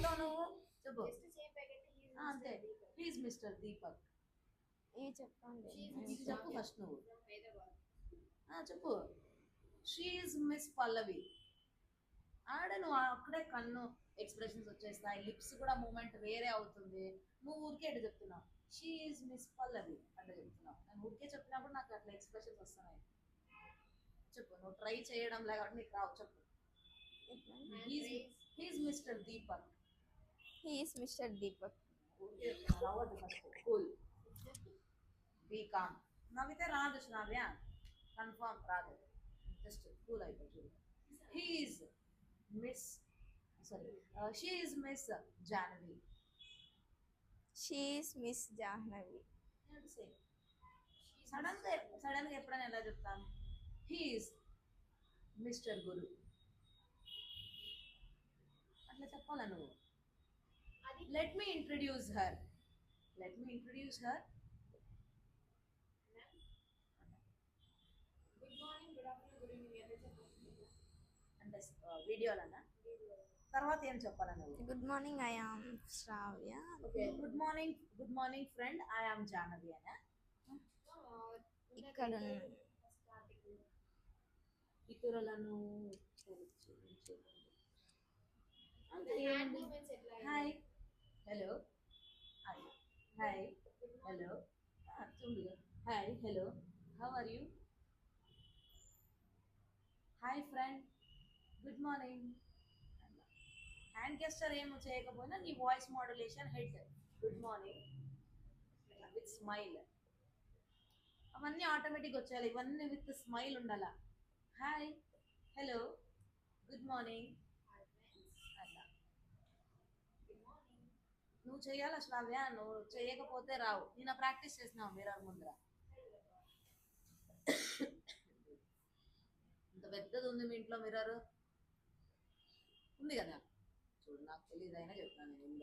చెప్తావు నువ్వు? చెప్పు. జస్ట్ చేయి పైకెత్తి he's అంతే. Mr. Deepak. Please mister Deepak. ఇది చెప్పండి. She is ఇది Miss చెప్పు Bhavya ఫస్ట్ నువ్వు. from Hyderabad. చెప్పు. షీ ఈజ్ మిస్ పల్లవి. ఆడే నువ్వు అక్కడే కన్ను ఎక్స్ప్రెషన్స్ వచ్చేస్తాయి, లిప్స్ కూడా మూమెంట్ వేరే అవుతుంది. నువ్వు ఊరికే ఎటు చెప్తున్నావు, షీ ఈజ్ మిస్ పల్లవి అంటే చెప్తున్నావు. నేను ఊరికే చెప్పినప్పుడు నాకు అట్లా ఎక్స్ప్రెషన్స్ వస్తున్నాయి. చెప్పు, నువ్వు ట్రై చేయడం లేకపోతే నీకు రావు. చెప్పు. He's mister Deepak. He's mister Deepak. రావద్దు ఫస్ట్. Cool, be calm. నవ్వితే రాదు శ్రావ్య, కన్ఫర్మ్ రాదు. జస్ట్ కూల్ అయిపోతుంది. He's miss sorry she is miss Jahnavi. She's miss Jahnavi. Sudden గా ఎప్పుడైనా ఎలా చెప్తాను? He's mister Guru. అట్లా చెప్పాలా నువ్వు? అది let me introduce her. Let me introduce her. Good morning, good afternoon, good evening ఎలా చెప్పాలి? అంటే వీడియోలనా? తర్వాత ఏం చెప్పాలా నువ్వు? Good morning, I am Shravya. Okay, good morning friend, I am Jahnavi అనా? ఇక్కడ ఇతరులను హ్యాండ్ మూమెంట్స్ ఎట్లా? Hi hello, hi hi hello, చూడు. Hi hello, how are you? Hi friend, good morning. Hand gesture ఏమో చేయకపోయినా నీ voice modulation head good morning with smile అవన్నీ automatic వచ్చేయాలి. ఇవన్నీ విత్ స్మైల్ ఉండాలా. హాయ్ హలో గుడ్ మార్నింగ్ అట్లా నువ్వు చేయాలి శ్రావ్య. నువ్వు చేయకపోతే రావు. నిన్న ప్రాక్టీస్ చేసినావు మిర్రర్ ముందర. ఇంత పెద్దది ఉంది మీ ఇంట్లో మిర్రర్ ఉంది కదా? చూడు, నాకు తెలియదు అయినా చెప్తున్నాను నేను.